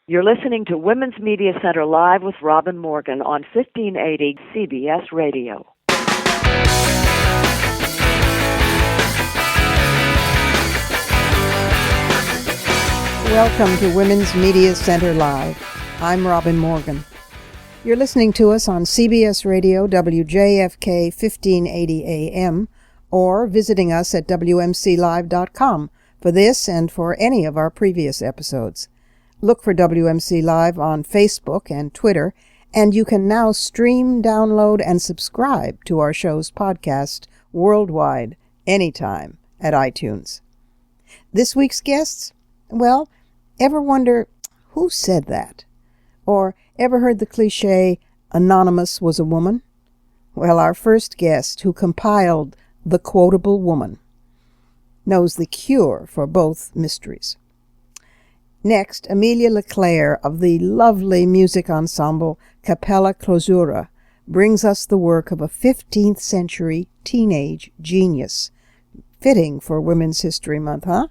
You're listening to Women's Media Center Live with Robin Morgan on 1580 CBS Radio. Welcome to Women's Media Center Live. I'm Robin Morgan. You're listening to us on CBS Radio, WJFK 1580 AM, or visiting us at WMCLive.com for this and for any of our previous episodes. Look for WMC Live on Facebook and Twitter, and you can now stream, download, and subscribe to our show's podcast worldwide, anytime, at iTunes. This week's guests? Well, ever wonder, who said that? Or ever heard the cliche, anonymous was a woman? Well, our first guest, who compiled The Quotable Woman, knows the cure for both mysteries. Next, Amelia LeClair of the lovely music ensemble Capella Clausura brings us the work of a 15th century teenage genius. Fitting for Women's History Month, huh?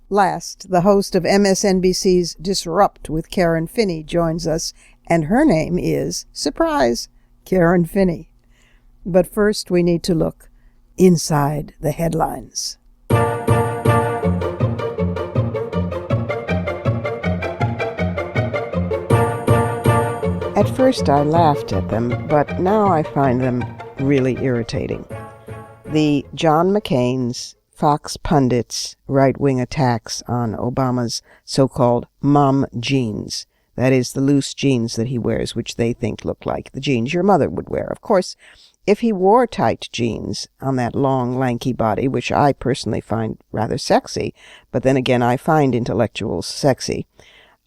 Last, the host of MSNBC's Disrupt with Karen Finney joins us, and her name is, surprise, Karen Finney. But first, we need to look inside the headlines. At first I laughed at them, but now I find them really irritating. The John McCain's, Fox pundits' right-wing attacks on Obama's so-called mom jeans. That is, the loose jeans that he wears, which they think look like the jeans your mother would wear. Of course, if he wore tight jeans on that long, lanky body, which I personally find rather sexy, but then again I find intellectuals sexy,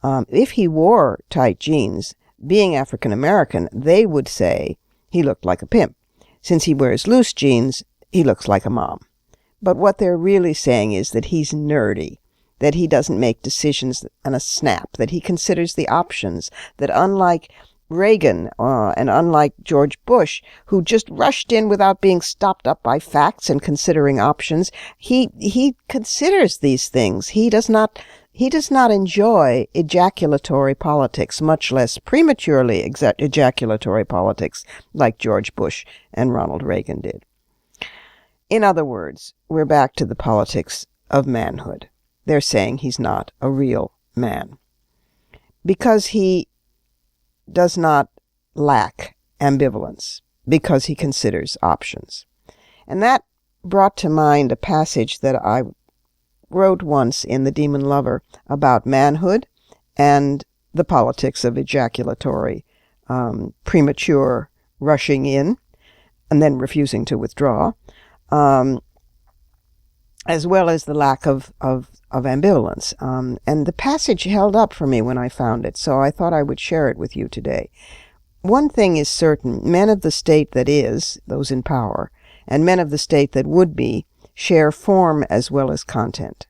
if he wore tight jeans, being African-American, they would say he looked like a pimp. Since he wears loose jeans, he looks like a mom. But what they're really saying is that he's nerdy, that he doesn't make decisions on a snap, that he considers the options, that unlike Reagan and unlike George Bush, who just rushed in without being stopped up by facts and considering options, he considers these things. He does not enjoy ejaculatory politics, much less prematurely ejaculatory politics like George Bush and Ronald Reagan did. In other words, we're back to the politics of manhood. They're saying he's not a real man because he does not lack ambivalence, because he considers options. And that brought to mind a passage that I wrote once in The Demon Lover about manhood and the politics of ejaculatory, premature rushing in and then refusing to withdraw, as well as the lack of ambivalence. And the passage held up for me when I found it, so I thought I would share it with you today. One thing is certain: men of the state that is, those in power, and men of the state that would be, share form as well as content.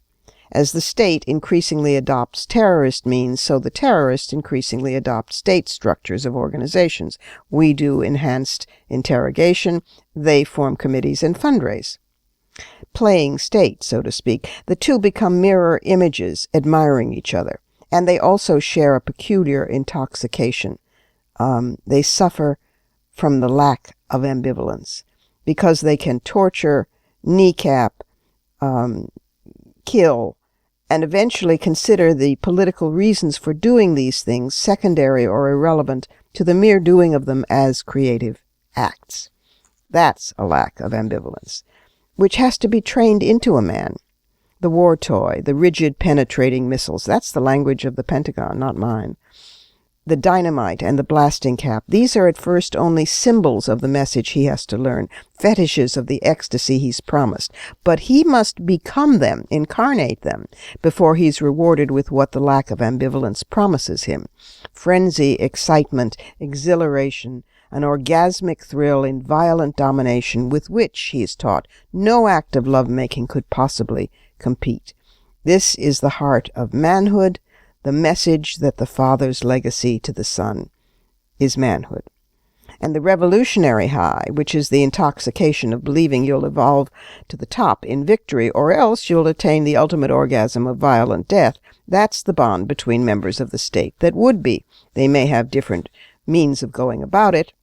As the state increasingly adopts terrorist means, so the terrorists increasingly adopt state structures of organizations. We do enhanced interrogation, they form committees and fundraise. Playing state, so to speak, the two become mirror images, admiring each other. And they also share a peculiar intoxication. They suffer from the lack of ambivalence, because they can torture, kneecap, kill, and eventually consider the political reasons for doing these things secondary or irrelevant to the mere doing of them as creative acts. That's a lack of ambivalence, which has to be trained into a man. The war toy, the rigid penetrating missiles, that's the language of the Pentagon, not mine. The dynamite and the blasting cap, these are at first only symbols of the message he has to learn, fetishes of the ecstasy he's promised. But he must become them, incarnate them, before he's rewarded with what the lack of ambivalence promises him. Frenzy, excitement, exhilaration, an orgasmic thrill in violent domination with which, he is taught, no act of love-making could possibly compete. This is the heart of manhood, the message that the father's legacy to the son is manhood. And the revolutionary high, which is the intoxication of believing you'll evolve to the top in victory, or else you'll attain the ultimate orgasm of violent death, that's the bond between members of the state that would be. They may have different means of going about it.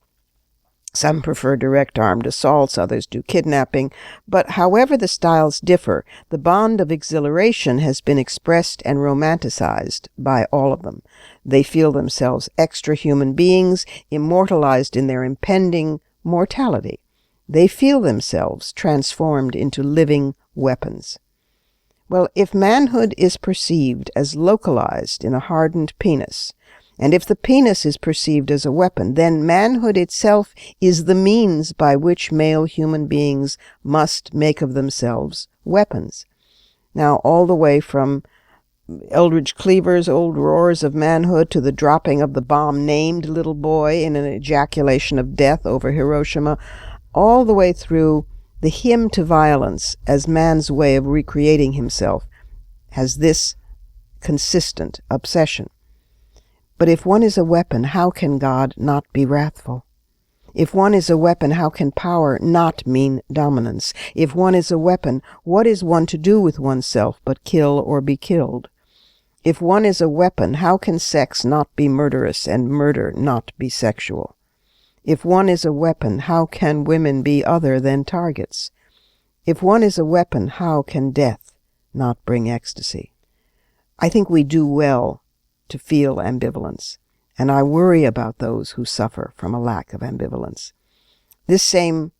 Some prefer direct armed assaults, others do kidnapping, but however the styles differ, the bond of exhilaration has been expressed and romanticized by all of them. They feel themselves extra human beings, immortalized in their impending mortality. They feel themselves transformed into living weapons. Well, if manhood is perceived as localized in a hardened penis, and if the penis is perceived as a weapon, then manhood itself is the means by which male human beings must make of themselves weapons. Now, all the way from Eldridge Cleaver's old roars of manhood to the dropping of the bomb-named little boy in an ejaculation of death over Hiroshima, all the way through the hymn to violence as man's way of recreating himself, has this consistent obsession. But if one is a weapon, how can God not be wrathful? If one is a weapon, how can power not mean dominance? If one is a weapon, what is one to do with oneself but kill or be killed? If one is a weapon, how can sex not be murderous and murder not be sexual? If one is a weapon, how can women be other than targets? If one is a weapon, how can death not bring ecstasy? I think we do well to feel ambivalence, and I worry about those who suffer from a lack of ambivalence. This same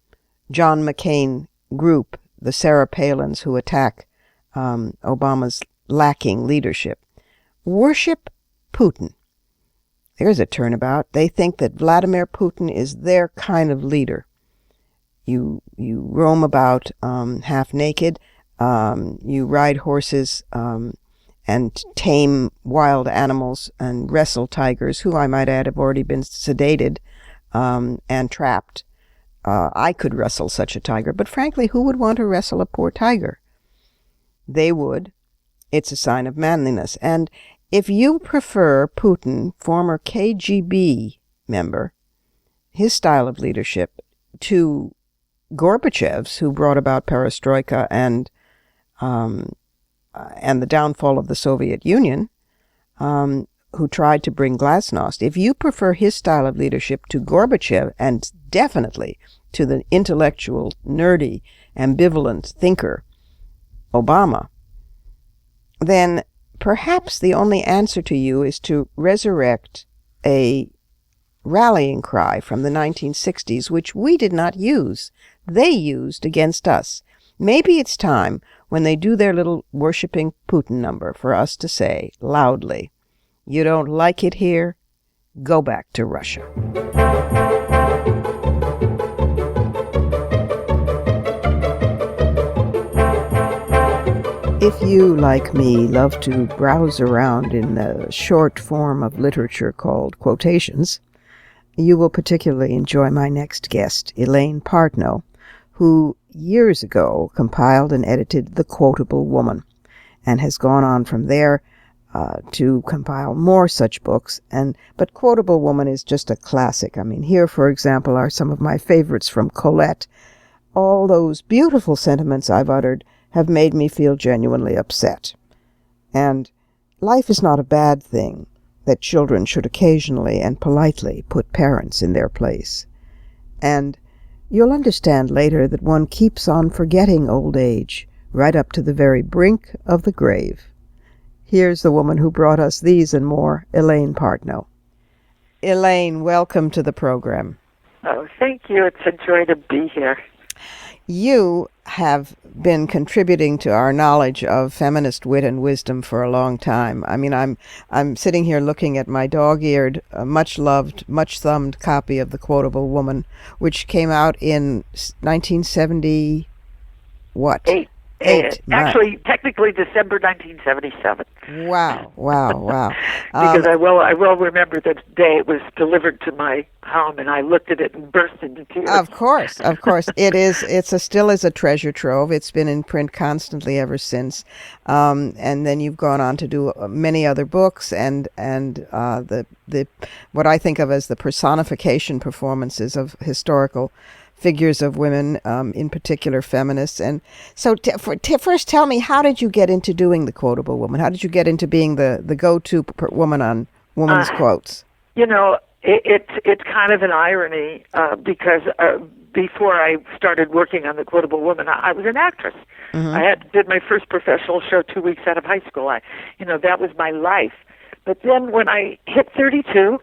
John McCain group, the Sarah Palins who attack Obama's lacking leadership, worship Putin. There's a turnabout. They think that Vladimir Putin is their kind of leader. You roam about half naked, you ride horses, and tame wild animals and wrestle tigers, who I might add have already been sedated and trapped. I could wrestle such a tiger, but frankly, who would want to wrestle a poor tiger? They would. It's a sign of manliness. And if you prefer Putin, former KGB member, his style of leadership, to Gorbachev's, who brought about perestroika and the downfall of the Soviet Union, who tried to bring glasnost, if you prefer his style of leadership to Gorbachev, and definitely to the intellectual, nerdy, ambivalent thinker, Obama, then perhaps the only answer to you is to resurrect a rallying cry from the 1960s, which we did not use. They used against us. Maybe it's time, when they do their little worshipping Putin number, for us to say loudly, "You don't like it here? Go back to Russia." If you, like me, love to browse around in the short form of literature called quotations, you will particularly enjoy my next guest, Elaine Partnow, who years ago compiled and edited The Quotable Woman, and has gone on from there to compile more such books. But Quotable Woman is just a classic. I mean, here, for example, are some of my favorites from Colette. All those beautiful sentiments I've uttered have made me feel genuinely upset. And life is not a bad thing, that children should occasionally and politely put parents in their place. And you'll understand later that one keeps on forgetting old age, right up to the very brink of the grave. Here's the woman who brought us these and more, Elaine Partnow. Elaine, welcome to the program. Oh, thank you. It's a joy to be here. You have been contributing to our knowledge of feminist wit and wisdom for a long time. I mean, I'm sitting here looking at my dog-eared, much-loved, much-thumbed copy of The Quotable Woman, which came out in 1970, what? Actually, technically December 1977. Wow, wow, wow. Because I well remember the day it was delivered to my home, and I looked at it and burst into tears. Of course. Still is a treasure trove. It's been in print constantly ever since. And then you've gone on to do many other books and the what I think of as the personification performances of historical figures of women, in particular feminists. And so first tell me, how did you get into doing the quotable woman? How did you get into being the go-to woman on women's quotes? It's kind of an irony because before I started working on the quotable woman, I was an actress. Mm-hmm. I did my first professional show 2 weeks out of high school. That was my life. But then when I hit 32,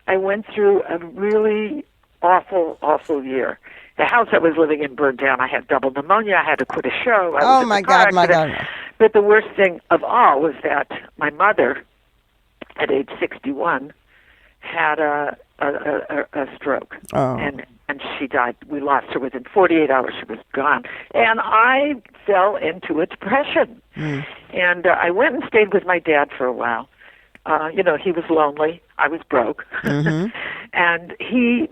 I went through a really awful year. The house I was living in burned down. I had double pneumonia. I had to quit a show. My God. But the worst thing of all was that my mother, at age 61, had a stroke. Oh. And she died. We lost her within 48 hours. She was gone. And I fell into a depression. Mm. And I went and stayed with my dad for a while. He was lonely. I was broke. Mm-hmm. And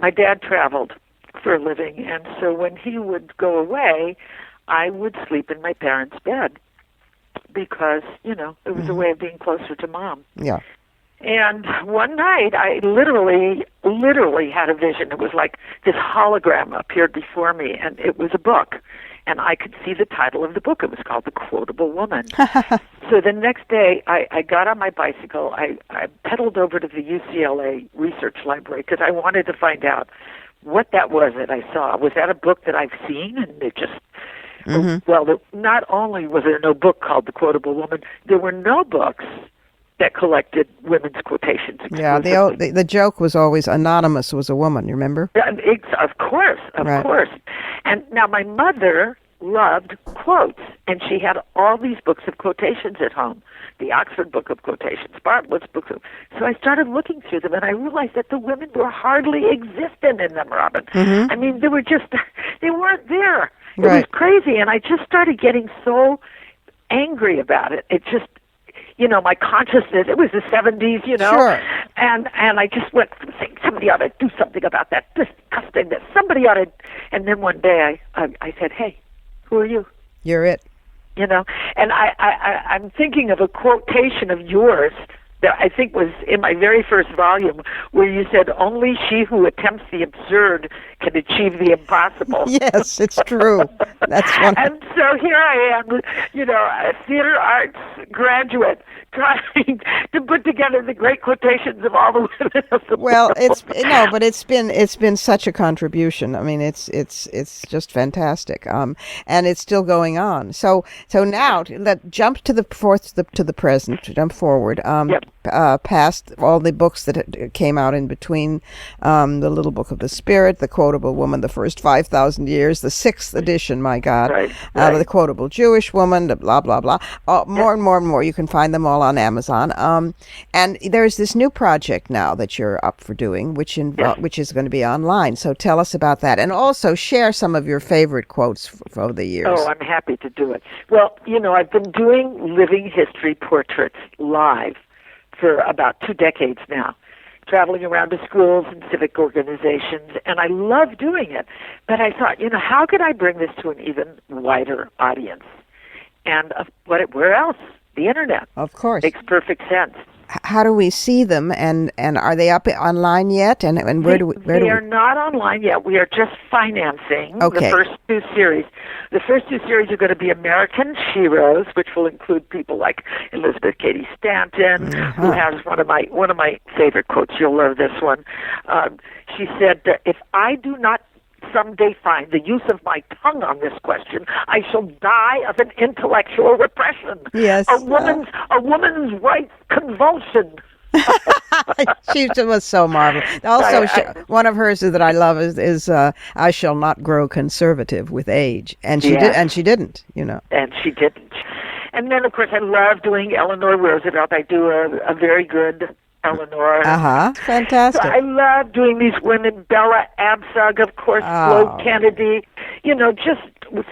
my dad traveled for a living. And so when he would go away, I would sleep in my parents' bed because, it was a way of being closer to Mom. Yeah. And one night, I literally had a vision. It was like this hologram appeared before me, and it was a book. And I could see the title of the book. It was called The Quotable Woman. So the next day, I got on my bicycle. I pedaled over to the UCLA Research Library because I wanted to find out what that was that I saw. Was that a book that I've seen? And it just... Mm-hmm. Well, not only was there no book called The Quotable Woman, there were no books that collected women's quotations. Yeah, the joke was always anonymous was a woman, you remember? Of course. And now my mother loved quotes, and she had all these books of quotations at home, the Oxford Book of Quotations, Bartlett's Book of... So I started looking through them, and I realized that the women were hardly existent in them, Robin. Mm-hmm. I mean, they weren't there. It was crazy, and I just started getting so angry about it. It just... my consciousness, it was the 70s, Sure. And I just went from saying somebody ought to do something about that, disgusting, that somebody ought to, and then one day I said, hey, who are you? You're it. And I'm thinking of a quotation of yours that I think was in my very first volume, where you said, only she who attempts the absurd can achieve the impossible. Yes, it's true. That's one. And so here I am, a theater arts graduate, trying to put together the great quotations of all the women of the world. But it's been such a contribution. I mean, it's just fantastic. And it's still going on. So now let's jump to the present. Jump forward. Yep. Past all the books that came out in between, the Little Book of the Spirit, the Quotable Woman, the First 5,000 Years, the 6th edition, my God, right. The Quotable Jewish Woman, the blah, blah, blah. More and more and more. You can find them all on Amazon. And there's this new project now that you're up for doing, which is going to be online. So tell us about that. And also share some of your favorite quotes over the years. Oh, I'm happy to do it. Well, I've been doing living history portraits live for about 2 decades now, traveling around to schools and civic organizations, and I love doing it. But I thought, how could I bring this to an even wider audience? And where else? The Internet. Of course. Makes perfect sense. How do we see them, and are they up online yet? And where do we? They are not online yet. We are just financing the first 2 series. The first 2 series are going to be American Sheroes, which will include people like Elizabeth Cady Stanton, who has one of my favorite quotes. You'll love this one. She said, "If I do not someday find the use of my tongue on this question, I shall die of an intellectual repression." Yes. A woman's right convulsion. She was so marvelous. Also, one of hers that I love is "I shall not grow conservative with age," and she did, and she didn't. And she didn't. And then, of course, I love doing Eleanor Roosevelt. I do a very good Eleanor. Fantastic. So I love doing these women. Bella Abzug, of course, Flo Kennedy, just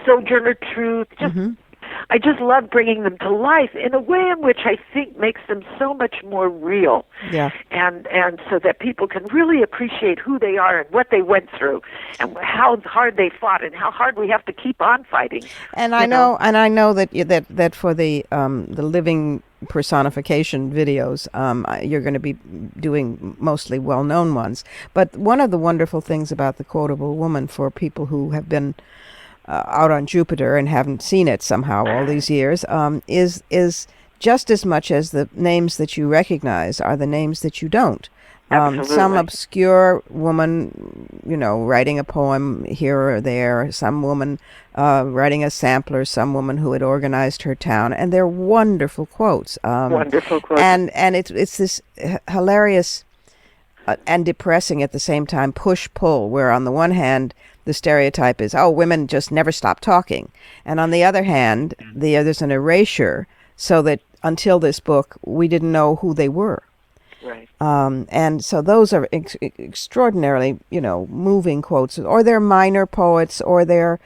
Sojourner Truth, just I just love bringing them to life in a way in which I think makes them so much more real. Yeah. And so that people can really appreciate who they are and what they went through and how hard they fought and how hard we have to keep on fighting. And I know that for the living personification videos, you're going to be doing mostly well-known ones. But one of the wonderful things about the Quotable Woman, for people who have been out on Jupiter and haven't seen it somehow all these years, is just as much as the names that you recognize are the names that you don't. Some obscure woman, writing a poem here or there, some woman writing a sampler, some woman who had organized her town, and they're wonderful quotes. Wonderful quotes. And it's this hilarious and depressing at the same time push-pull, where on the one hand, the stereotype is, women just never stop talking. And on the other hand, there's an erasure, so that until this book, we didn't know who they were. Right. And so those are extraordinarily, moving quotes, or they're minor poets, or they're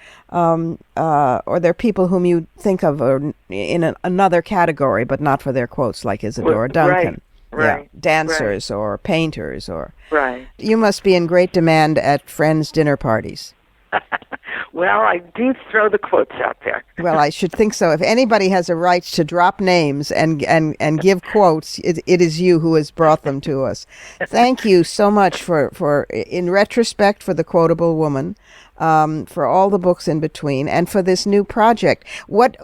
people whom you think of in another category, but not for their quotes, like Isadora Duncan. Right. Yeah. Dancers or painters or. Right. You must be in great demand at friends' dinner parties. Well, I do throw the quotes out there. Well, I should think so. If anybody has a right to drop names and give quotes, it is you who has brought them to us. Thank you so much for in retrospect, for The Quotable Woman, for all the books in between, and for this new project.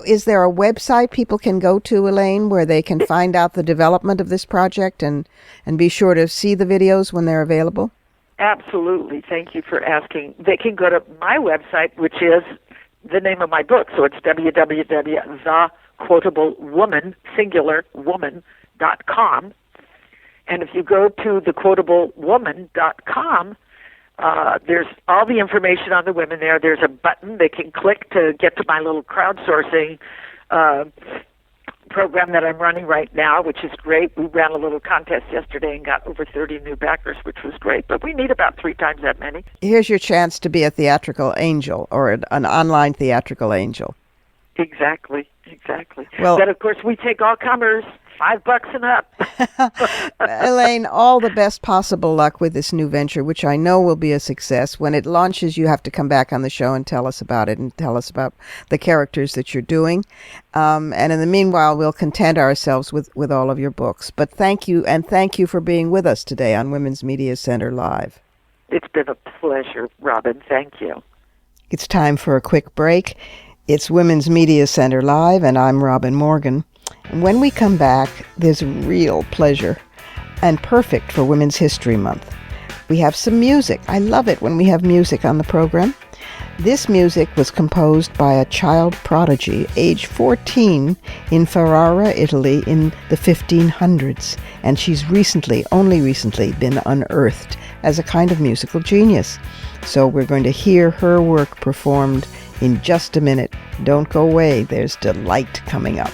Is there a website people can go to, Elaine, where they can find out the development of this project and be sure to see the videos when they're available? Absolutely. Thank you for asking. They can go to my website, which is the name of my book. So it's www.thequotablewoman.com. And if you go to thequotablewoman.com, there's all the information on the women there. There's a button they can click to get to my little crowdsourcing program that I'm running right now, which is great. We ran a little contest yesterday and got over 30 new backers, which was great, but we need about 3 times that many. Here's your chance to be a theatrical angel, or an online theatrical angel. Exactly. Well, but of course we take all comers, $5 and up. Elaine, all the best possible luck with this new venture, which I know will be a success. When it launches, you have to come back on the show and tell us about it and tell us about the characters that you're doing. And in the meanwhile, we'll content ourselves with all of your books. But thank you, and thank you for being with us today on Women's Media Center Live. It's been a pleasure, Robin. Thank you. It's time for a quick break. It's Women's Media Center Live, and I'm Robin Morgan. And when we come back, there's real pleasure, and perfect for Women's History Month. We have some music. I love it when we have music on the program. This music was composed by a child prodigy, age 14, in Ferrara, Italy, in the 1500s, and she's only recently been unearthed as a kind of musical genius. So we're going to hear her work performed in just a minute. Don't go away. There's delight coming up.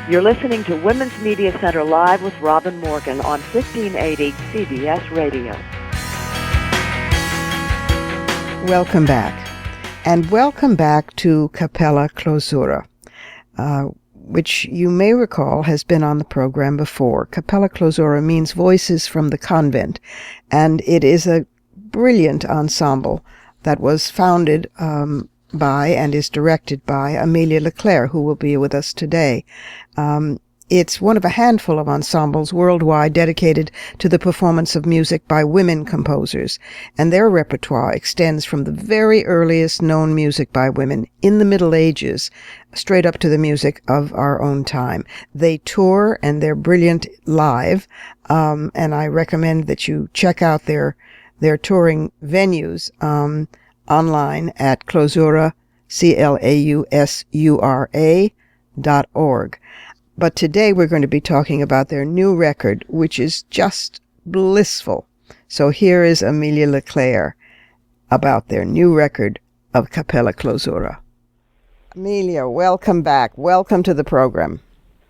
You're listening to Women's Media Center Live with Robin Morgan on 1580 CBS Radio. Welcome back. And welcome back to Capella, Clausura, which you may recall has been on the program before. Capella Clausura means voices from the convent, and it is a brilliant ensemble that was founded by and is directed by Amelia LeClair, who will be with us today. It's one of a handful of ensembles worldwide dedicated to the performance of music by women composers, and their repertoire extends from the very earliest known music by women in the Middle Ages straight up to the music of our own time. They tour, and they're brilliant live, and I recommend that you check out their touring venues online at Clausura, CLAUSURA.org. But today we're going to be talking about their new record, which is just blissful. So here is Amelia LeClair about their new record of Capella Clausura. Amelia, welcome back. Welcome to the program.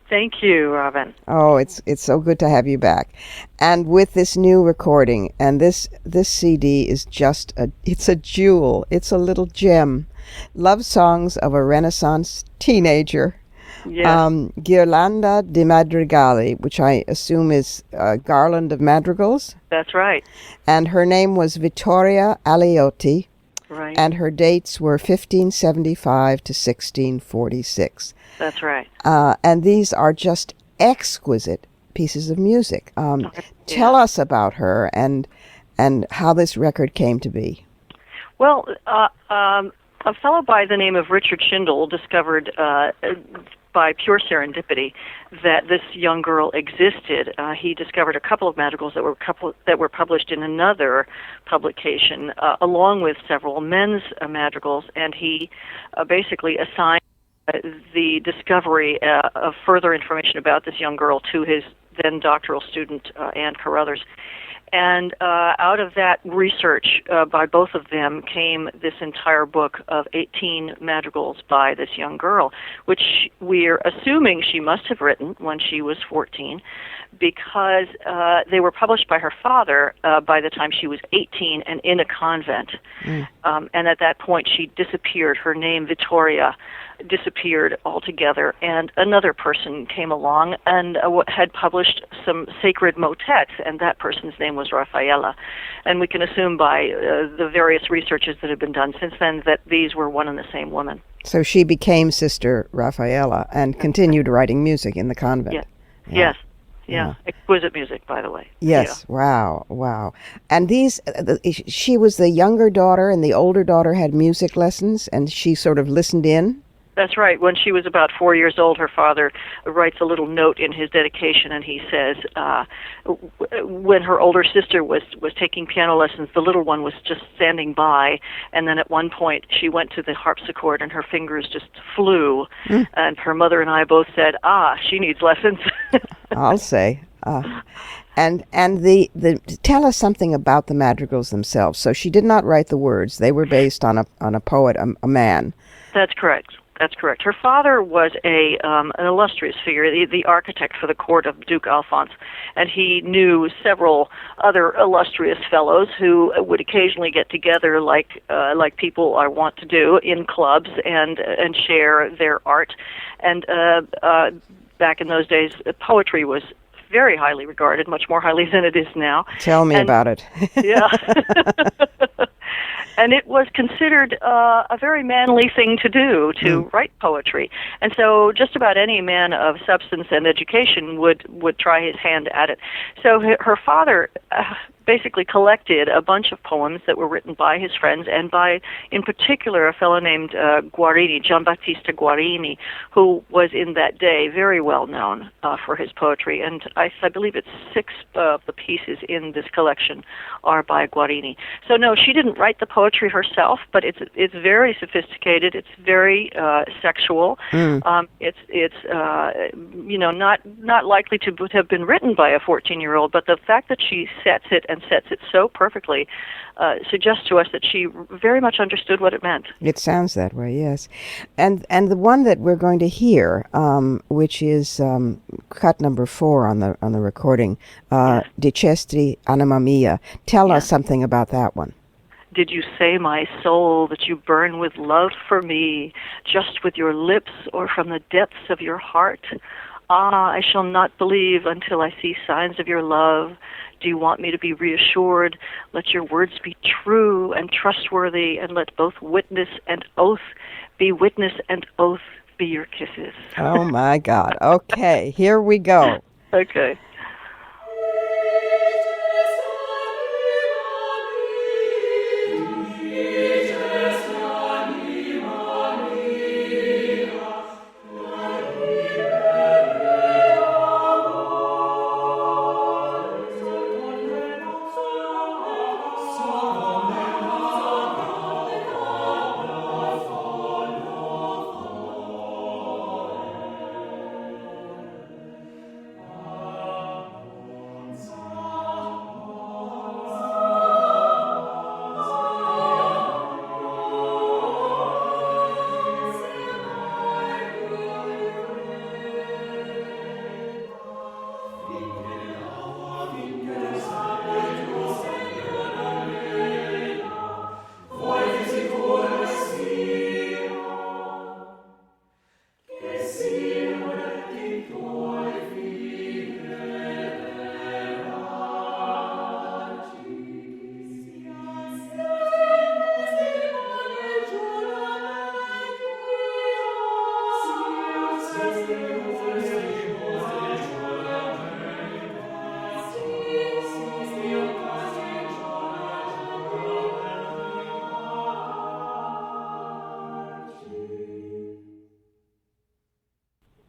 Thank you, Robin. Oh, it's so good to have you back. And with this new recording, and this CD is just it's a jewel. It's a little gem. Love songs of a Renaissance teenager. Yes. Ghirlanda di Madrigali, which I assume is a garland of madrigals. That's right. And her name was Vittoria Aliotti. Right. And her dates were 1575 to 1646. That's right. And these are just exquisite pieces of music. Tell us about her and how this record came to be. Well, a fellow by the name of Richard Schindel discovered by pure serendipity that this young girl existed. He discovered a couple of madrigals that were published in another publication, along with several men's madrigals, and he basically assigned the discovery of further information about this young girl to his then doctoral student, Anne Carruthers. And out of that research by both of them came this entire book of 18 madrigals by this young girl, which we're assuming she must have written when she was 14, because they were published by her father by the time she was 18 and in a convent. And at that point she disappeared. Her name, Vittoria, disappeared altogether, and another person came along and had published some sacred motets, and that person's name was Raffaella. And we can assume by the various researches that have been done since then that these were one and the same woman. So she became Sister Raffaella and continued writing music in the convent. Yeah. Yes. Exquisite music, by the way. Yes. Yeah. Wow. And these, she was the younger daughter, and the older daughter had music lessons, and she sort of listened in? That's right. When she was about 4 years old, her father writes a little note in his dedication, and he says, when her older sister was taking piano lessons, the little one was just standing by, and then at one point she went to the harpsichord and her fingers just flew, and her mother and I both said, she needs lessons. I'll say. And the tell us something about the madrigals themselves. So she did not write the words; they were based on a poet, a man. That's correct. That's correct. Her father was an illustrious figure, the architect for the court of Duke Alphonse, and he knew several other illustrious fellows who would occasionally get together, like people are wont to do, in clubs and share their art. And back in those days, poetry was very highly regarded, much more highly than it is now. Tell me about it. Yeah. And it was considered a very manly thing to do, to write poetry. And so just about any man of substance and education would try his hand at it. So her father basically collected a bunch of poems that were written by his friends, and by, in particular, a fellow named Guarini, Giambattista Guarini, who was in that day very well known for his poetry. And I believe it's 6 of the pieces in this collection are by Guarini. So no, she didn't write the poetry herself, but it's very sophisticated. It's very sexual. It's not likely to have been written by a 14-year-old, but the fact that she sets it so perfectly suggests to us that she very much understood what it meant. It sounds that way, yes. And the one that we're going to hear, which is cut number 4 on the recording, Dicesti Anima Mia. Tell us something about that one. Did you say, my soul, that you burn with love for me, just with your lips or from the depths of your heart? I shall not believe until I see signs of your love. Do you want me to be reassured? Let your words be true and trustworthy, and let both witness and oath be witness and oath be your kisses. Oh, my God. Okay, here we go. Okay.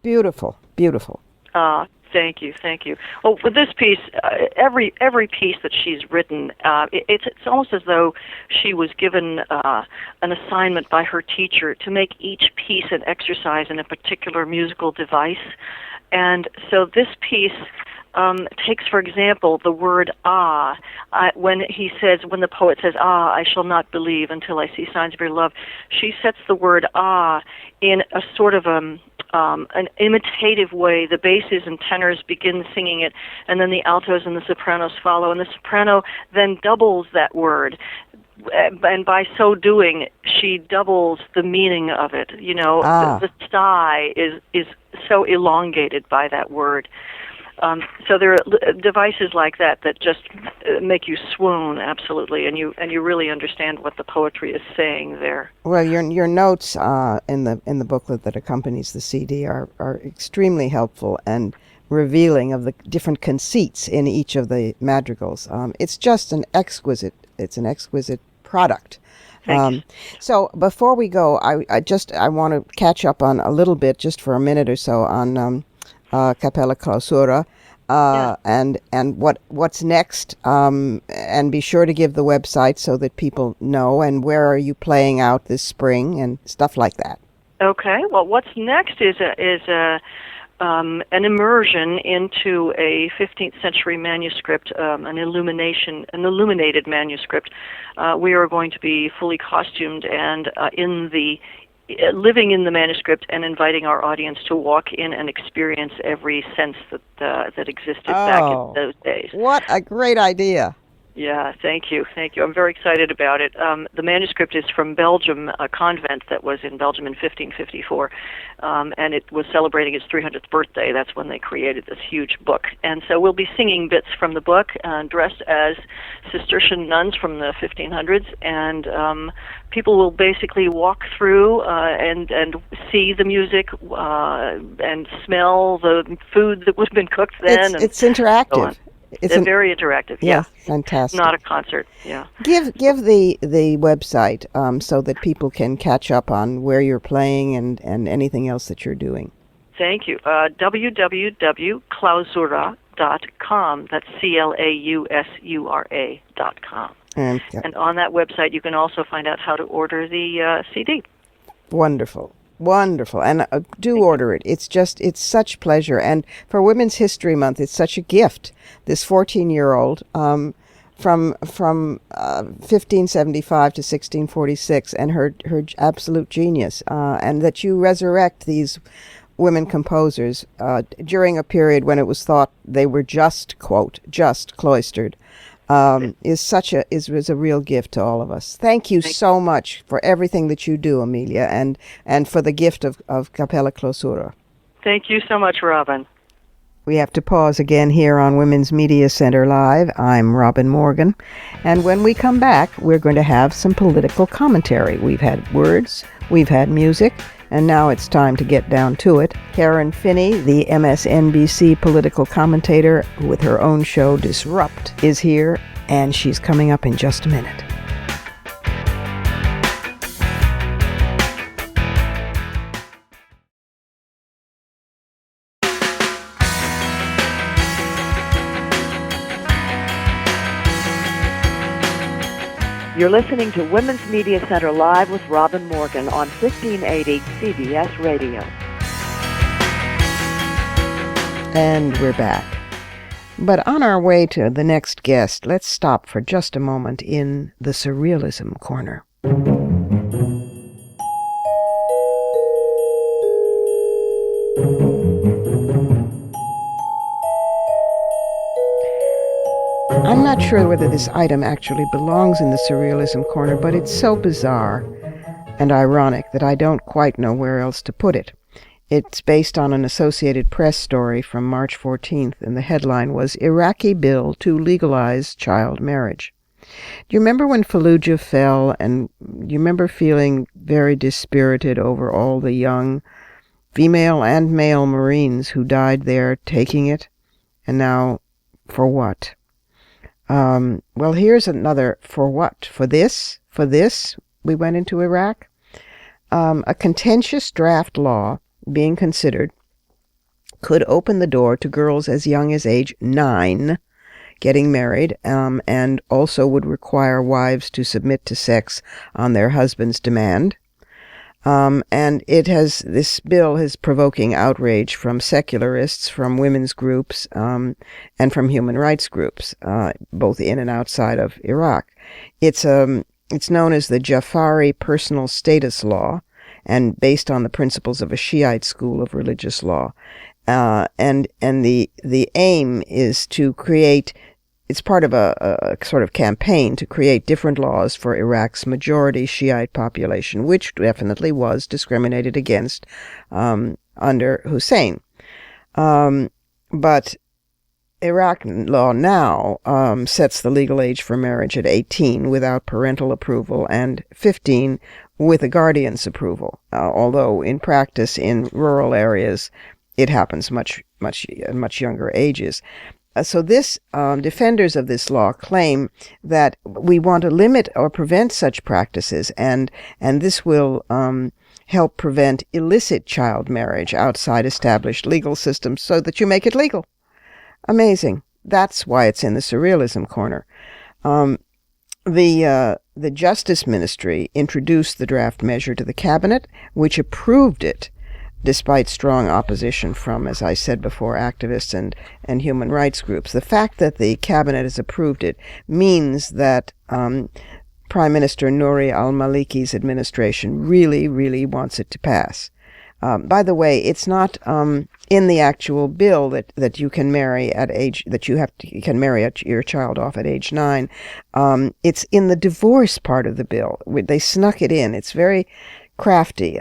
Beautiful, beautiful. Thank you, thank you. Well, with this piece, every piece that she's written, it's almost as though she was given an assignment by her teacher to make each piece an exercise in a particular musical device. And so this piece takes, for example, the word when the poet says, I shall not believe until I see signs of your love, she sets the word in a sort of an imitative way. The basses and tenors begin singing it, and then the altos and the sopranos follow, and the soprano then doubles that word. And by so doing, she doubles the meaning of it. You know, the sigh is so elongated by that word. So there are devices like that just make you swoon, absolutely, and you really understand what the poetry is saying there. Well, your notes in the booklet that accompanies the CD are extremely helpful and revealing of the different conceits in each of the madrigals. It's just an exquisite product. So before we go, I want to catch up on a little bit, just for a minute or so, on Capella Clausura, and what's next, and be sure to give the website so that people know, and where are you playing out this spring and stuff like that. Okay. Well, what's next is an immersion into a 15th century manuscript, an illuminated manuscript. We are going to be fully costumed and living in the manuscript and inviting our audience to walk in and experience every sense that existed back in those days. What a great idea. Yeah, thank you. I'm very excited about it. The manuscript is from Belgium, a convent that was in Belgium in 1554, and it was celebrating its 300th birthday. That's when they created this huge book. And so we'll be singing bits from the book, dressed as Cistercian nuns from the 1500s, and people will basically walk through and see the music and smell the food that was been cooked then. It's interactive. It's very interactive. Yeah, fantastic. Not a concert. Yeah. Give the website so that people can catch up on where you're playing and anything else that you're doing. Thank you. www.clausura.com. That's CLAUSURA.com. And on that website, you can also find out how to order the CD. Wonderful. And do order it. It's such pleasure. And for Women's History Month, it's such a gift. This 14-year-old from 1575 to 1646, and her absolute genius, and that you resurrect these women composers during a period when it was thought they were just, quote, just cloistered. Is a real gift to all of us. Thank you so much for everything that you do, Amelia, and for the gift of Capella Clausura. Thank you so much, Robin. We have to pause again here on Women's Media Center Live. I'm Robin Morgan, and when we come back, we're going to have some political commentary. We've had words, we've had music, and now it's time to get down to it. Karen Finney, the MSNBC political commentator with her own show Disrupt, is here, and she's coming up in just a minute. You're listening to Women's Media Center Live with Robin Morgan on 1580 CBS Radio. And we're back. But on our way to the next guest, let's stop for just a moment in the Surrealism Corner. I'm not sure whether this item actually belongs in the Surrealism Corner, but it's so bizarre and ironic that I don't quite know where else to put it. It's based on an Associated Press story from March 14th, and the headline was Iraqi Bill to Legalize Child Marriage. Do you remember when Fallujah fell, and you remember feeling very dispirited over all the young female and male Marines who died there taking it? And now, for what? Well, here's another for what? For this? For this, we went into Iraq? A contentious draft law being considered could open the door to girls as young as age 9 getting married, and also would require wives to submit to sex on their husband's demand. And this bill is provoking outrage from secularists, from women's groups, and from human rights groups, both in and outside of Iraq. It's known as the Jafari Personal Status Law, and based on the principles of a Shiite school of religious law. And the aim is to create, it's part of a sort of campaign to create different laws for Iraq's majority Shiite population, which definitely was discriminated against under Hussein. But Iraq law now sets the legal age for marriage at 18 without parental approval and 15 with a guardian's approval, although in practice in rural areas it happens much younger ages. So defenders of this law claim that we want to limit or prevent such practices, and this will help prevent illicit child marriage outside established legal systems so that you make it legal. Amazing. That's why it's in the surrealism corner. The Justice Ministry introduced the draft measure to the cabinet, which approved it, despite strong opposition from, as I said before, activists and human rights groups. The fact that the cabinet has approved it means that Prime Minister Nouri al-Maliki's administration really, really wants it to pass. By the way, it's not in the actual bill that you can marry at age, you can marry your child off at age 9. It's in the divorce part of the bill. They snuck it in. It's very crafty.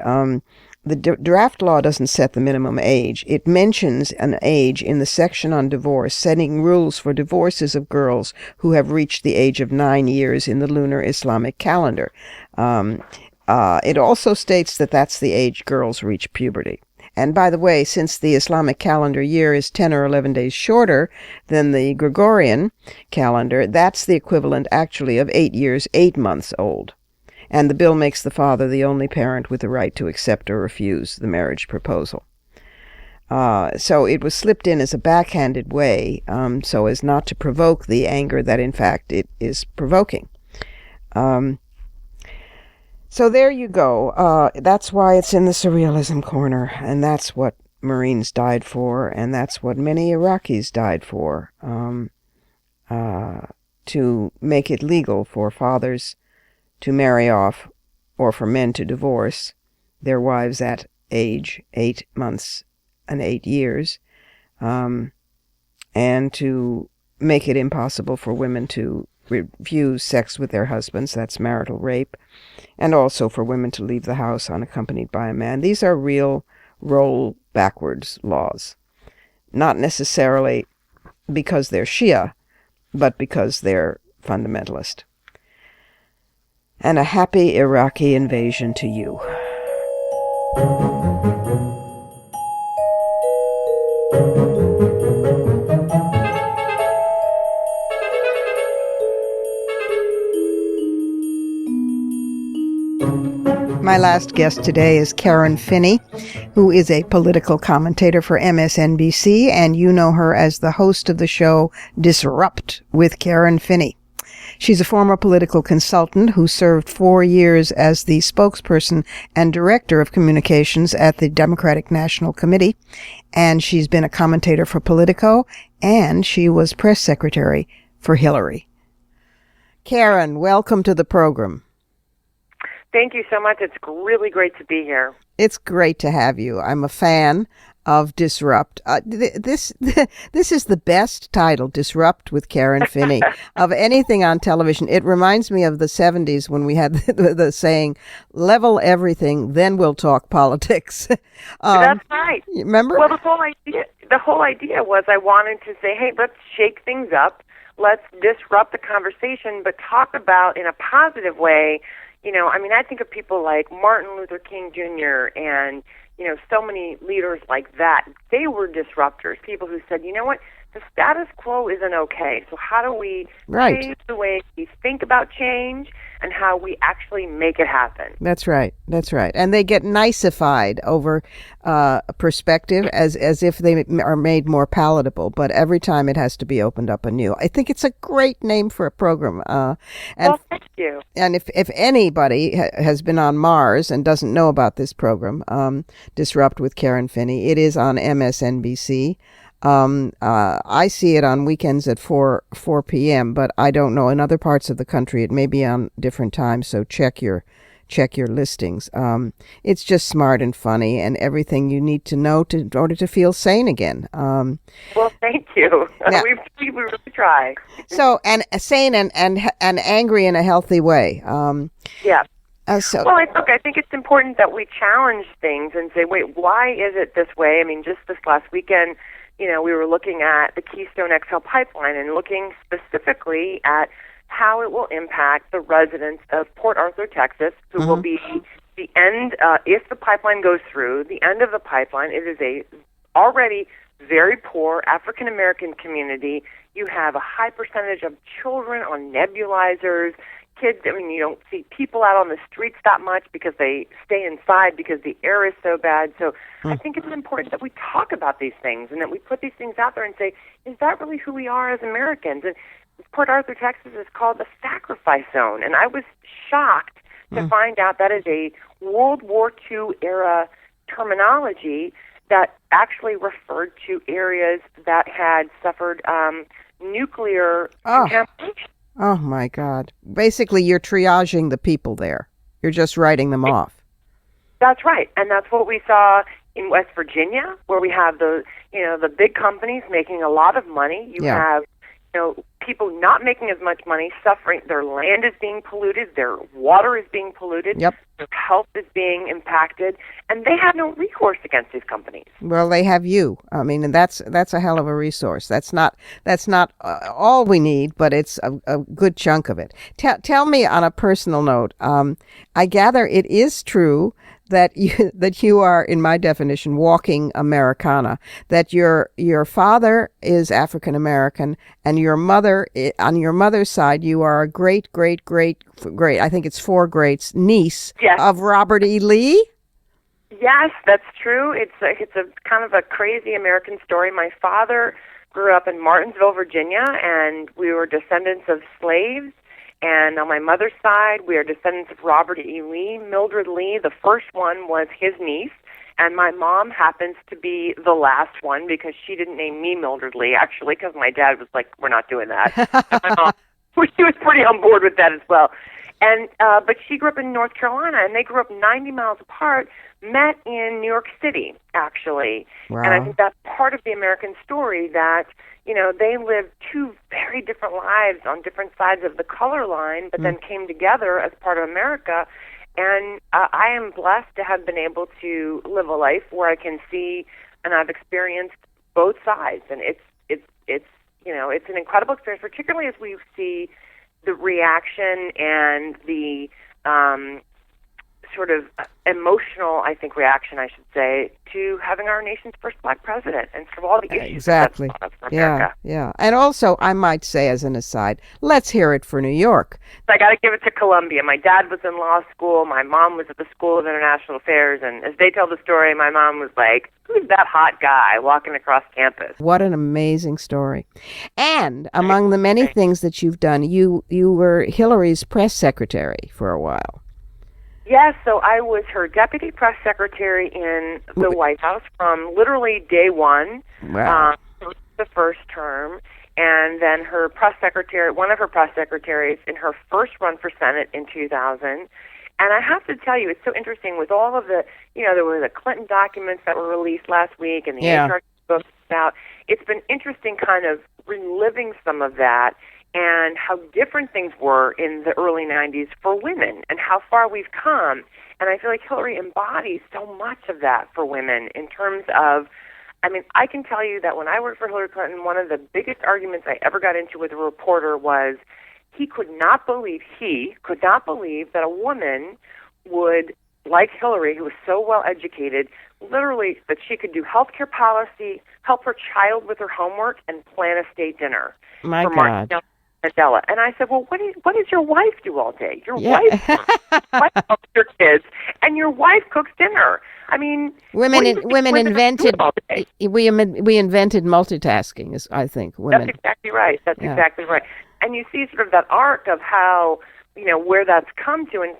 The draft law doesn't set the minimum age. It mentions an age in the section on divorce, setting rules for divorces of girls who have reached the age of 9 years in the lunar Islamic calendar. It also states that that's the age girls reach puberty. And by the way, since the Islamic calendar year is 10 or 11 days shorter than the Gregorian calendar, that's the equivalent actually of 8 years, 8 months old. And the bill makes the father the only parent with the right to accept or refuse the marriage proposal. So it was slipped in as a backhanded way, so as not to provoke the anger that in fact it is provoking. So there you go. That's why it's in the surrealism corner, and that's what Marines died for, and that's what many Iraqis died for, to make it legal for fathers to marry off, or for men to divorce their wives at age 8 months and 8 years, and to make it impossible for women to refuse sex with their husbands, that's marital rape, and also for women to leave the house unaccompanied by a man. These are real roll backwards laws, not necessarily because they're Shia, but because they're fundamentalist. And a happy Iraqi invasion to you. My last guest today is Karen Finney, who is a political commentator for MSNBC, and you know her as the host of the show Disrupt with Karen Finney. She's a former political consultant who served 4 years as the spokesperson and director of communications at the Democratic National Committee, and she's been a commentator for Politico, and she was press secretary for Hillary. Karen, welcome to the program. Thank you so much. It's really great to be here. It's great to have you. I'm a fan. of Disrupt. This is the best title, Disrupt with Karen Finney, of anything on television. It reminds me of the 70s when we had the saying, level everything, then we'll talk politics. That's right. Remember? Well, the whole idea was I wanted to say, hey, let's shake things up. Let's disrupt the conversation, but talk about in a positive way. I think of people like Martin Luther King Jr. and, so many leaders like that. They were disruptors, people who said, you know what, the status quo isn't okay. So how do we change the way we think about change and how we actually make it happen? That's right. And they get niceified over perspective as if they are made more palatable. But every time it has to be opened up anew. I think it's a great name for a program. Thank you. And if anybody has been on Mars and doesn't know about this program, Disrupt with Karen Finney, it is on MSNBC. I see it on weekends at 4 p.m., but I don't know. In other parts of the country, it may be on different times, so check your listings. It's just smart and funny and everything you need to know in order to feel sane again. Well, thank you. Now, we really try. So, and sane and angry in a healthy way. Yeah. Well, I think it's important that we challenge things and say, wait, why is it this way? Just this last weekend, we were looking at the Keystone XL pipeline and looking specifically at how it will impact the residents of Port Arthur, Texas, who will be the end, if the pipeline goes through, the end of the pipeline. It is a already very poor African-American community. You have a high percentage of children on nebulizers. Kids, you don't see people out on the streets that much because they stay inside because the air is so bad. So I think it's important that we talk about these things and that we put these things out there and say, is that really who we are as Americans? And Port Arthur, Texas is called the sacrifice zone. And I was shocked to find out that is a World War II era terminology that actually referred to areas that had suffered nuclear contamination. Oh, my God. Basically, you're triaging the people there. You're just writing them off. That's right. And that's what we saw in West Virginia, where we have the big companies making a lot of money. You have, people not making as much money, suffering. Their land is being polluted. Their water is being polluted. Yep. Their health is being impacted. And they have no recourse against these companies. Well, they have you. And that's a hell of a resource. That's not all we need, but it's a good chunk of it. Tell me on a personal note, I gather it is true that you are, in my definition, walking Americana, that your father is African American and your mother, on your mother's side, you are a great, I think it's 4 greats, niece of Robert E. Lee? Yes, that's true. It's a kind of a crazy American story. My father grew up in Martinsville, Virginia, and we were descendants of slaves. And on my mother's side, we are descendants of Robert E. Lee. Mildred Lee, the first one, was his niece. And my mom happens to be the last one because she didn't name me Mildred Lee, actually, because my dad was like, we're not doing that. And my mom, she was pretty on board with that as well. And but she grew up in North Carolina, and they grew up 90 miles apart, met in New York City, actually. Wow. And I think that's part of the American story that, they lived 2 very different lives on different sides of the color line, but then came together as part of America. And I am blessed to have been able to live a life where I can see, and I've experienced both sides. And it's an incredible experience, particularly as we see the reaction and the sort of emotional, I think, reaction, I should say, to having our nation's first black president and sort of all the issues exactly. That's brought up for America. Yeah. And also, I might say as an aside, let's hear it for New York. So I got to give it to Columbia. My dad was in law school. My mom was at the School of International Affairs. And as they tell the story, my mom was like, who's that hot guy walking across campus? What an amazing story. And among the many things that you've done, you were Hillary's press secretary for a while. Yes, so I was her deputy press secretary in the White House from literally day one, the first term, and then her press secretary, one of her press secretaries in her first run for Senate in 2000, And I have to tell you, it's so interesting with all of the, there were the Clinton documents that were released last week and the HR books out. It's been interesting kind of reliving some of that and how different things were in the early 90s for women and how far we've come. And I feel like Hillary embodies so much of that for women in terms of, I can tell you that when I worked for Hillary Clinton, one of the biggest arguments I ever got into with a reporter was he could not believe that a woman would, like Hillary, who was so well educated, literally that she could do healthcare policy, help her child with her homework, and plan a state dinner. My God. Mandela. And I said, well, what does your wife do all day? Your wife helps your kids, and your wife cooks dinner. Women invented we invented multitasking. I think women. That's exactly right. Exactly right. And you see sort of that arc of how where that's come to, and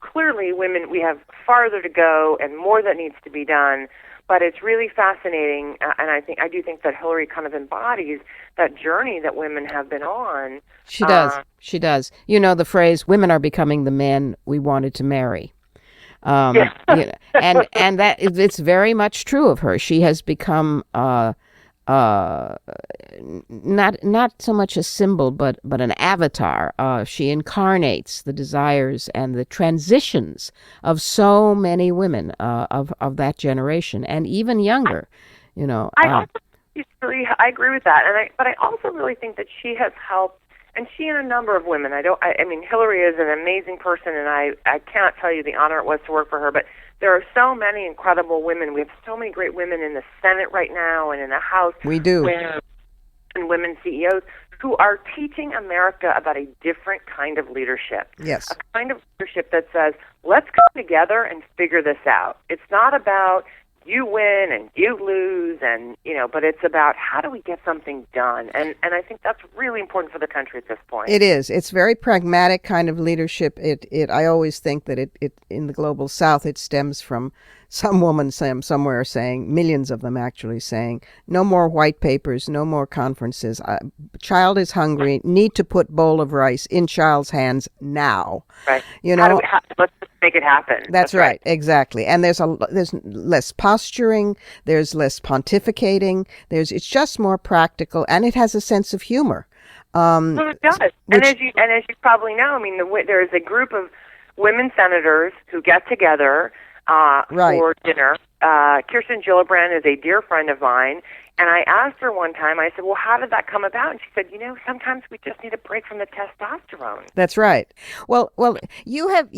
clearly women, we have farther to go and more that needs to be done. But it's really fascinating, and I do think that Hillary kind of embodies that journey that women have been on. She does. She does. You know the phrase, women are becoming the men we wanted to marry. And that it's very much true of her. She has become not so much a symbol, but an avatar. She incarnates the desires and the transitions of so many women of that generation, and even younger. I agree with that, but I also really think that she has helped, and she and a number of women. Hillary is an amazing person, and I cannot tell you the honor it was to work for her, but there are so many incredible women. We have so many great women in the Senate right now and in the House. We do. And women CEOs who are teaching America about a different kind of leadership. Yes. A kind of leadership that says, let's come together and figure this out. It's not about you win and you lose, and but it's about how do we get something done, and I think that's really important for the country at this point. It is. It's very pragmatic kind of leadership. I always think that it in the global South it stems from some woman somewhere saying, millions of them actually saying, no more white papers, no more conferences. Child is hungry. Need to put bowl of rice in child's hands now. Right. Let's just make it happen. That's right. Exactly. And there's less posturing. There's less pontificating. It's just more practical, and it has a sense of humor. Well, it does. And as you probably know, there is a group of women senators who get together for dinner. Kirsten Gillibrand is a dear friend of mine, and I asked her one time, I said, well, how did that come about? And she said, sometimes we just need a break from the testosterone. That's right. Well, you have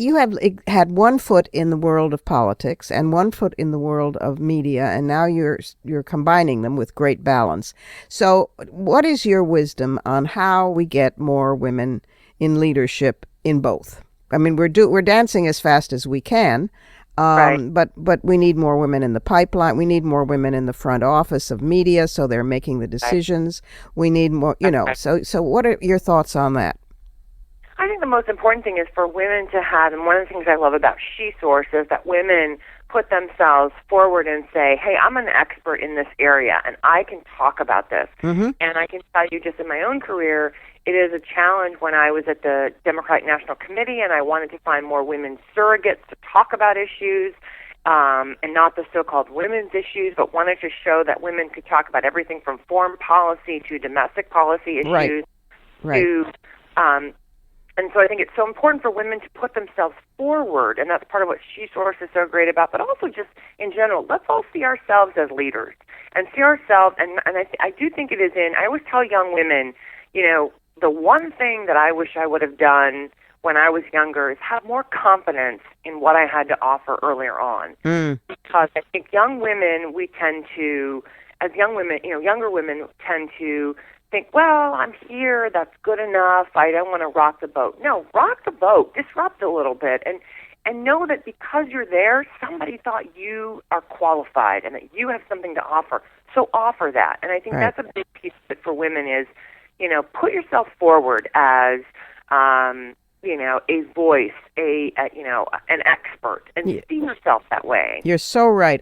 had one foot in the world of politics and one foot in the world of media, and now you're combining them with great balance. So what is your wisdom on how we get more women in leadership in both? We're dancing as fast as we can. But we need more women in the pipeline. We need more women in the front office of media, so they're making the decisions. We need more, So what are your thoughts on that? I think the most important thing is for women to have, and one of the things I love about SheSource is that women put themselves forward and say, hey, I'm an expert in this area, and I can talk about this. Mm-hmm. And I can tell you just in my own career, it is a challenge when I was at the Democratic National Committee and I wanted to find more women surrogates to talk about issues, and not the so-called women's issues, but wanted to show that women could talk about everything from foreign policy to domestic policy issues. Right. And so I think it's so important for women to put themselves forward, and that's part of what SheSource is so great about, but also just in general, let's all see ourselves as leaders and see ourselves, and I do think it is I always tell young women, the one thing that I wish I would have done when I was younger is have more confidence in what I had to offer earlier on. Because I think young women, younger women tend to think, well, I'm here, that's good enough, I don't want to rock the boat. No, rock the boat, disrupt a little bit, and know that because you're there, somebody thought you are qualified and that you have something to offer. So offer that. And I think that's a big piece of it for women is, put yourself forward as, a voice, an expert, and see yourself that way. You're so right.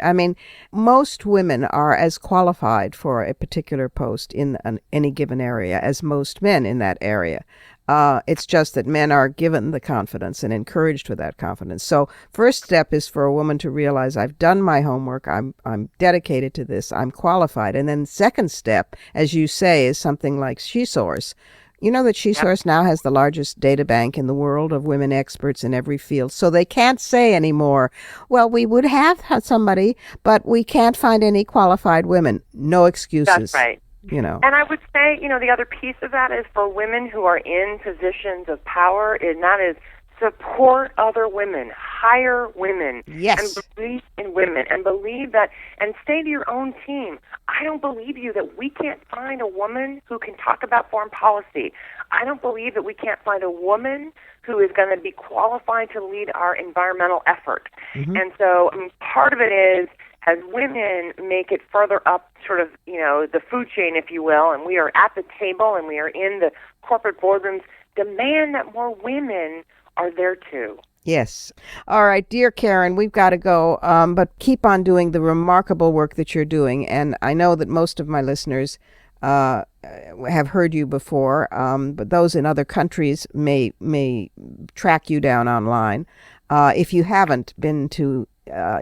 Most women are as qualified for a particular post in any given area as most men in that area. It's just that men are given the confidence and encouraged with that confidence. So first step is for a woman to realize, I've done my homework. I'm dedicated to this. I'm qualified. And then second step, as you say, is something like SheSource. You know that SheSource now has the largest data bank in the world of women experts in every field. So they can't say anymore, well, we would have somebody, but we can't find any qualified women. No excuses. That's right. You know. And I would say, the other piece of that is for women who are in positions of power, and that is support other women, hire women, yes, and believe in women, and believe that, and say to your own team, I don't believe you that we can't find a woman who can talk about foreign policy. I don't believe that we can't find a woman who is going to be qualified to lead our environmental effort. Mm-hmm. And so, part of it is, as women make it further up sort of, the food chain, if you will, and we are at the table and we are in the corporate boardrooms, demand that more women are there too. Yes. All right, dear Karen, we've got to go, but keep on doing the remarkable work that you're doing. And I know that most of my listeners have heard you before, but those in other countries may track you down online. If you haven't been to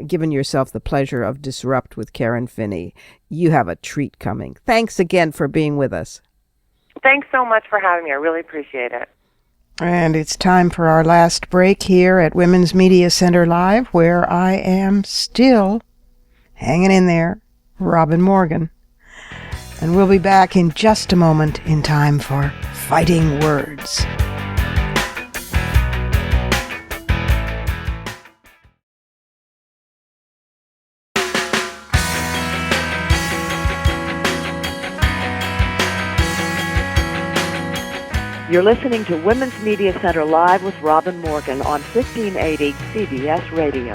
given yourself the pleasure of Disrupt with Karen Finney, you have a treat coming. Thanks again for being with us. Thanks so much for having me. I really appreciate it. And it's time for our last break here at Women's Media Center Live, where I am still hanging in there, Robin Morgan. And we'll be back in just a moment in time for Fighting Words. You're listening to Women's Media Center Live with Robin Morgan on 1580 CBS Radio.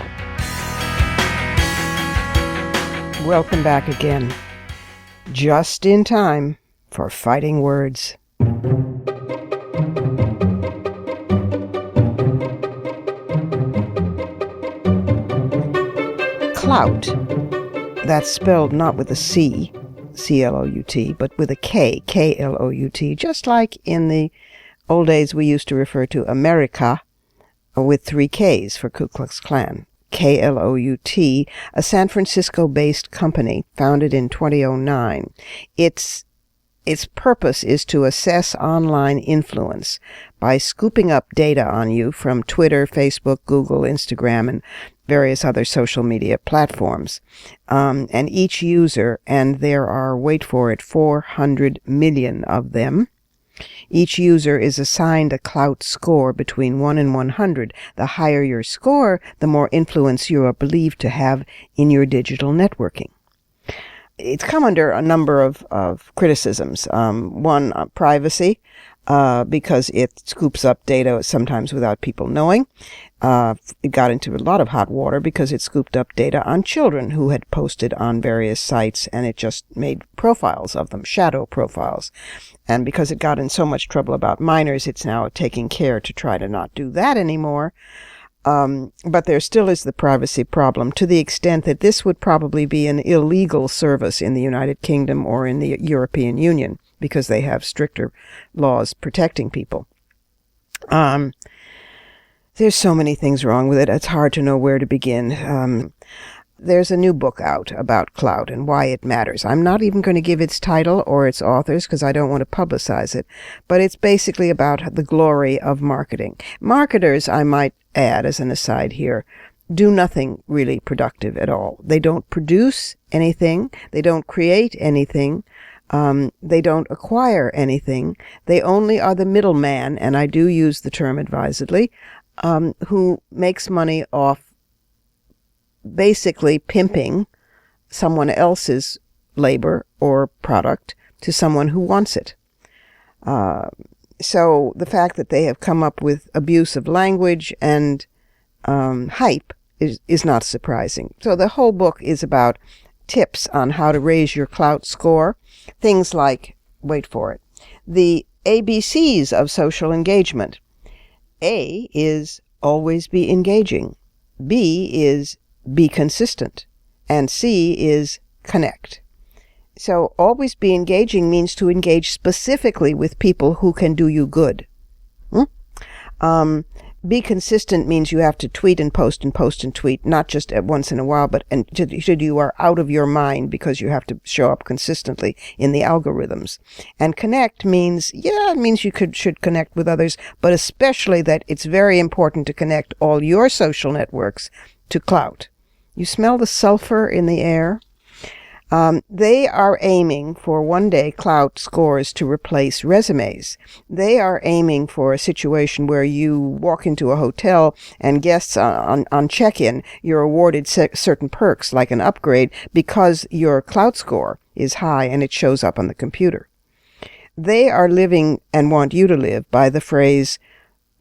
Welcome back again. Just in time for Fighting Words. Clout. That's spelled not with a C, C-L-O-U-T, but with a K, K-L-O-U-T, just like in the old days we used to refer to America with 3 Ks for Ku Klux Klan. K-L-O-U-T, a San Francisco-based company founded in 2009. Its purpose is to assess online influence by scooping up data on you from Twitter, Facebook, Google, Instagram, and various other social media platforms. And each user, and there are, wait for it, 400 million of them, each user is assigned a clout score between 1 and 100. The higher your score, the more influence you are believed to have in your digital networking. It's come under a number of criticisms. One, privacy, because it scoops up data sometimes without people knowing. It got into a lot of hot water because it scooped up data on children who had posted on various sites, and it just made profiles of them, shadow profiles. And because it got in so much trouble about minors, it's now taking care to try to not do that anymore. But there still is the privacy problem, to the extent that this would probably be an illegal service in the United Kingdom or in the European Union, because they have stricter laws protecting people. There's so many things wrong with it, it's hard to know where to begin. There's a new book out about clout and why it matters. I'm not even going to give its title or its authors because I don't want to publicize it, but it's basically about the glory of marketing. Marketers, I might add as an aside here, do nothing really productive at all. They don't produce anything. They don't create anything. They don't acquire anything. They only are the middleman, and I do use the term advisedly, who makes money off basically pimping someone else's labor or product to someone who wants it. So the fact that they have come up with abuse of language and hype is not surprising. So the whole book is about tips on how to raise your clout score. Things like, wait for it, the ABCs of social engagement. A is always be engaging. B is be consistent. And C is connect. So always be engaging means to engage specifically with people who can do you good. Be consistent means you have to tweet and post and post and tweet, not just at once in a while, but until you are out of your mind, because you have to show up consistently in the algorithms. And connect means, it means you should connect with others, but especially that it's very important to connect all your social networks to clout. You smell the sulfur in the air? They are aiming for one day clout scores to replace resumes. They are aiming for a situation where you walk into a hotel and guests on check-in, you're awarded certain perks like an upgrade because your clout score is high and it shows up on the computer. They are living and want you to live by the phrase,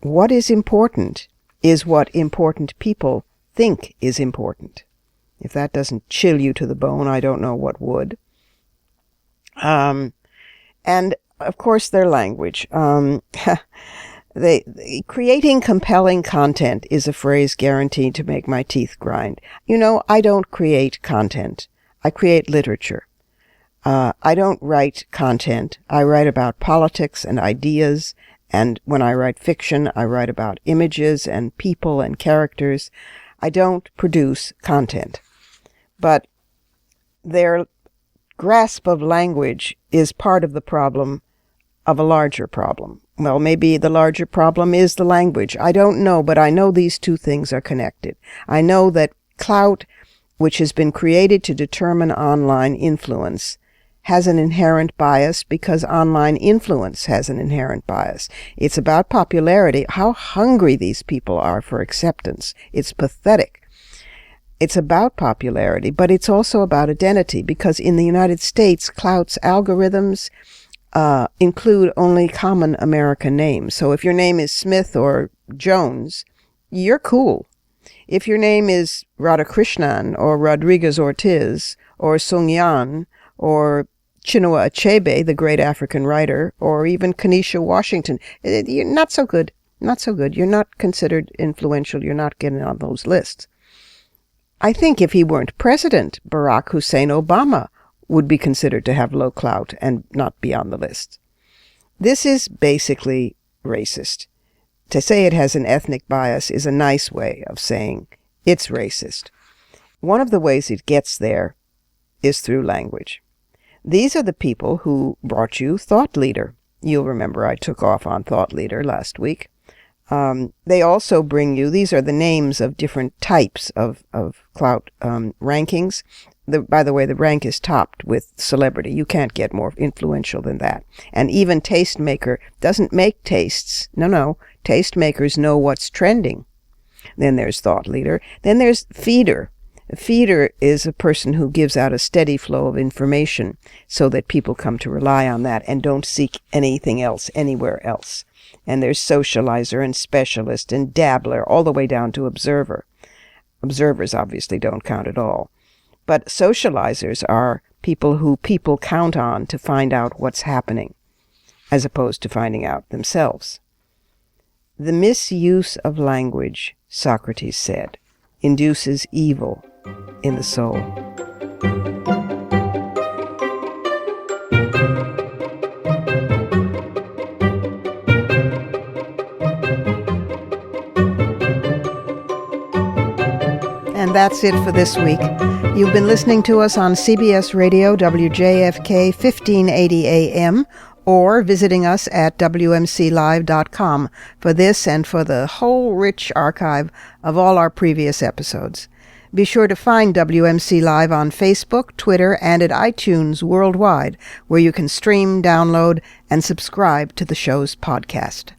what is important is what important people think is important. If that doesn't chill you to the bone, I don't know what would. And, of course, their language. Creating compelling content is a phrase guaranteed to make my teeth grind. I don't create content. I create literature. I don't write content. I write about politics and ideas. And when I write fiction, I write about images and people and characters. I don't produce content. But their grasp of language is part of the problem of a larger problem. Well, maybe the larger problem is the language. I don't know, but I know these two things are connected. I know that clout, which has been created to determine online influence, has an inherent bias because online influence has an inherent bias. It's about popularity, how hungry these people are for acceptance. It's pathetic. It's about popularity, but it's also about identity, because in the United States, clout's algorithms include only common American names. So if your name is Smith or Jones, you're cool. If your name is Radhakrishnan or Rodriguez Ortiz or Sung Yan or Chinua Achebe, the great African writer, or even Kenesha Washington, you're not so good. Not so good. You're not considered influential. You're not getting on those lists. I think if he weren't president, Barack Hussein Obama would be considered to have low clout and not be on the list. This is basically racist. To say it has an ethnic bias is a nice way of saying it's racist. One of the ways it gets there is through language. These are the people who brought you Thought Leader. You'll remember I took off on Thought Leader last week. They also bring you, these are the names of different types of clout rankings. By the way, the rank is topped with celebrity. You can't get more influential than that. And even Tastemaker doesn't make tastes. No. Tastemakers know what's trending. Then there's Thought Leader. Then there's Feeder. A feeder is a person who gives out a steady flow of information so that people come to rely on that and don't seek anything else anywhere else. And there's socializer and specialist and dabbler, all the way down to observer. Observers obviously don't count at all. But socializers are people who people count on to find out what's happening, as opposed to finding out themselves. The misuse of language, Socrates said, induces evil in the soul. And that's it for this week. You've been listening to us on CBS Radio, WJFK 1580 AM, or visiting us at WMClive.com for this and for the whole rich archive of all our previous episodes. Be sure to find WMC Live on Facebook, Twitter, and at iTunes worldwide, where you can stream, download, and subscribe to the show's podcast.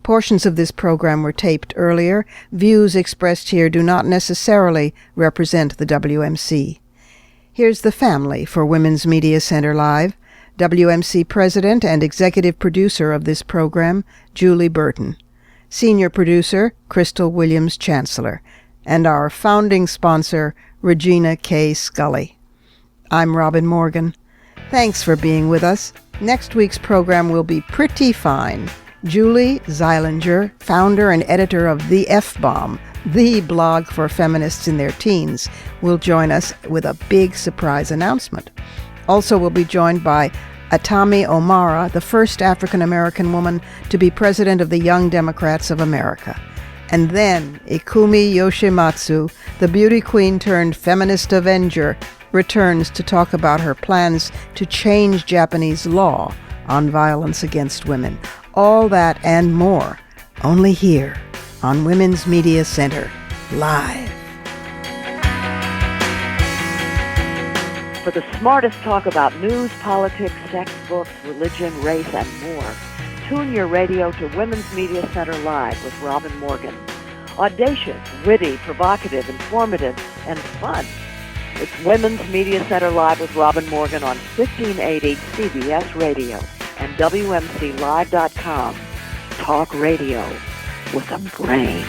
Portions of this program were taped earlier. Views expressed here do not necessarily represent the WMC. Here's the family for Women's Media Center Live. WMC President and Executive Producer of this program, Julie Burton. Senior Producer, Crystal Williams Chancellor. And our founding sponsor, Regina K. Scully. I'm Robin Morgan. Thanks for being with us. Next week's program will be pretty fine. Julie Zeilinger, founder and editor of The F-Bomb, the blog for feminists in their teens, will join us with a big surprise announcement. Also, we'll be joined by Atami O'Mara, the first African-American woman to be president of the Young Democrats of America. And then Ikumi Yoshimatsu, the beauty queen turned feminist avenger, returns to talk about her plans to change Japanese law on violence against women. All that and more, only here on Women's Media Center, live. For the smartest talk about news, politics, sex, books, religion, race, and more, tune your radio to Women's Media Center Live with Robin Morgan. Audacious, witty, provocative, informative, and fun. It's Women's Media Center Live with Robin Morgan on 1580 CBS Radio and WMCLive.com. Talk radio with a brain.